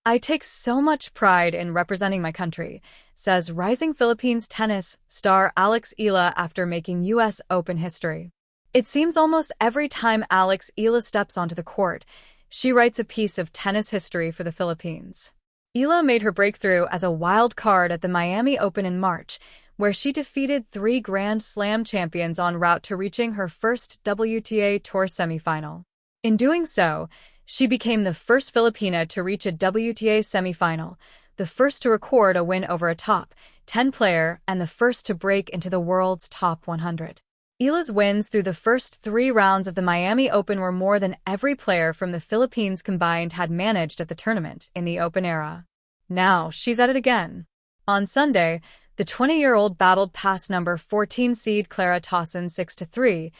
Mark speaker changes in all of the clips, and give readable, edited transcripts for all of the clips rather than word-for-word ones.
Speaker 1: I take so much pride in representing my country, says rising Philippines tennis star Alex Eala after making U.S. Open history. It seems almost every time Alex Eala steps onto the court, she writes a piece of tennis history for the Philippines. Eala made her breakthrough as a wild card at the Miami Open in March, where she defeated three Grand Slam champions en route to reaching her first WTA Tour semifinal. In doing so, she became the first Filipina to reach a WTA semifinal, the first to record a win over a top 10 player, and the first to break into the world's top 100. Eala's wins through the first three rounds of the Miami Open were more than every player from the Philippines combined had managed at the tournament in the Open era. Now she's at it again. On Sunday, the 20-year-old battled past number 14 seed Clara Tauson 6-3,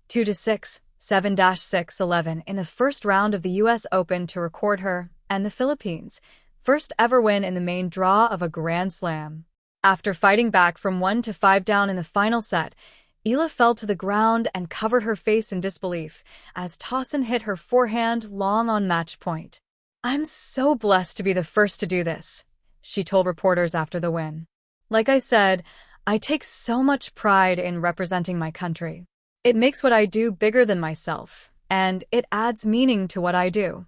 Speaker 1: 2-6, 7-6, 11 in the first round of the U.S. Open to record her and the Philippines' first ever win in the main draw of a Grand Slam. After fighting back from 1-5 down in the final set, Eala fell to the ground and covered her face in disbelief as Tauson hit her forehand long on match point. "I'm so blessed to be the first to do this," she told reporters after the win. "Like I said, I take so much pride in representing my country. It makes what I do bigger than myself, and it adds meaning to what I do."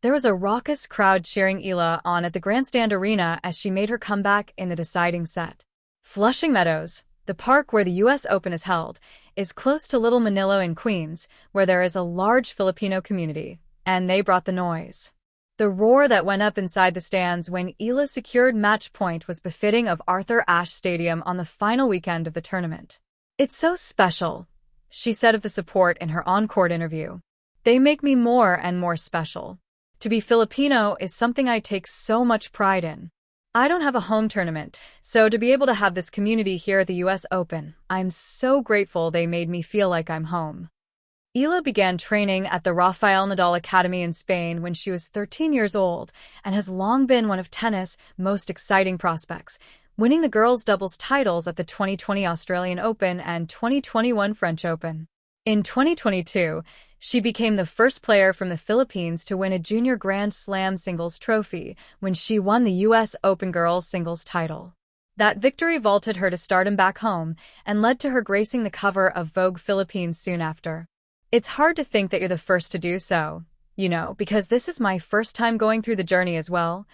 Speaker 1: There was a raucous crowd cheering Eala on at the Grandstand Arena as she made her comeback in the deciding set. Flushing Meadows, the park where the U.S. Open is held, is close to Little Manila in Queens, where there is a large Filipino community, and they brought the noise. The roar that went up inside the stands when Eala secured match point was befitting of Arthur Ashe Stadium on the final weekend of the tournament. "It's so special," she said of the support in her on-court interview. "They make me more and more special. To be Filipino is something I take so much pride in. I don't have a home tournament, so to be able to have this community here at the U.S. Open, I'm so grateful they made me feel like I'm home." Eala began training at the Rafael Nadal Academy in Spain when she was 13 years old and has long been one of tennis' most exciting prospects, winning the girls' doubles titles at the 2020 Australian Open and 2021 French Open. In 2022, she became the first player from the Philippines to win a junior Grand Slam singles trophy when she won the U.S. Open girls singles title. That victory vaulted her to stardom back home and led to her gracing the cover of Vogue Philippines soon after. "It's hard to think that you're the first to do so, because this is my first time going through the journey as well,"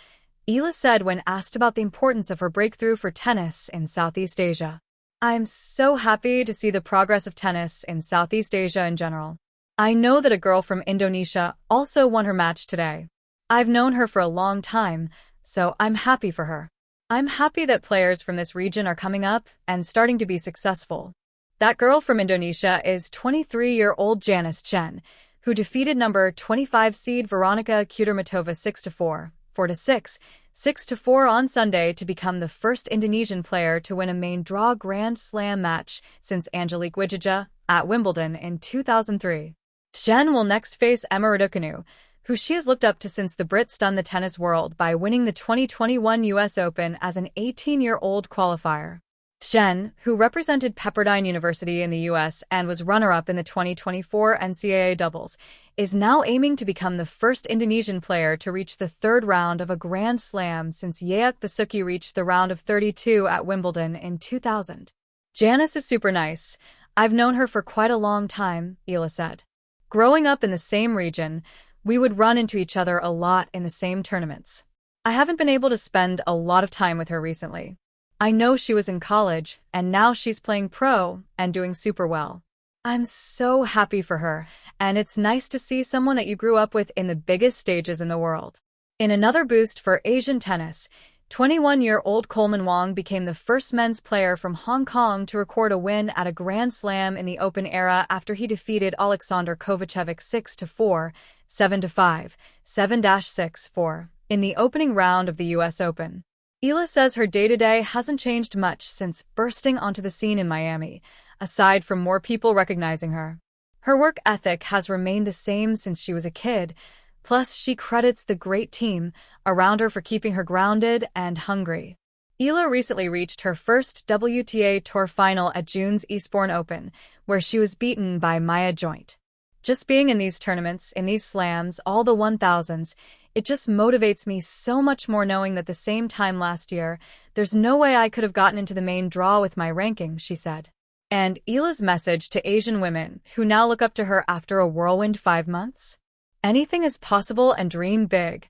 Speaker 1: Eala said when asked about the importance of her breakthrough for tennis in Southeast Asia. "I'm so happy to see the progress of tennis in Southeast Asia in general. I know that a girl from Indonesia also won her match today. I've known her for a long time, so I'm happy for her. I'm happy that players from this region are coming up and starting to be successful. That girl from Indonesia is 23-year-old Janice Chen, who defeated number 25 seed Veronika Kudermetova 6-4, 4-6, 6-4 on Sunday to become the first Indonesian player to win a main draw Grand Slam match since Angelique Wijaya at Wimbledon in 2003. Chen will next face Emma Raducanu, who she has looked up to since the Brit stunned the tennis world by winning the 2021 U.S. Open as an 18-year-old qualifier. Chen, who represented Pepperdine University in the U.S. and was runner-up in the 2024 NCAA doubles, is now aiming to become the first Indonesian player to reach the third round of a Grand Slam since Yeak Basuki reached the round of 32 at Wimbledon in 2000. "Janice is super nice. I've known her for quite a long time," Eala said. "Growing up in the same region, we would run into each other a lot in the same tournaments. I haven't been able to spend a lot of time with her recently. I know she was in college, and now she's playing pro and doing super well. I'm so happy for her, and it's nice to see someone that you grew up with in the biggest stages in the world." In another boost for Asian tennis, 21-year-old Coleman Wong became the first men's player from Hong Kong to record a win at a Grand Slam in the Open era after he defeated Alexander Kovacevic 6-4, 7-5, 7-6-4 in the opening round of the U.S. Open. Eala says her day-to-day hasn't changed much since bursting onto the scene in Miami, aside from more people recognizing her. Her work ethic has remained the same since she was a kid, plus she credits the great team around her for keeping her grounded and hungry. Eala recently reached her first WTA Tour final at June's Eastbourne Open, where she was beaten by Maya Joint. Just being in these tournaments, in these slams, all the 1000s, It just motivates me so much more knowing that the same time last year, there's no way I could have gotten into the main draw with my ranking, she said. And Eala's message to Asian women who now look up to her after a whirlwind 5 months? Anything is possible and dream big.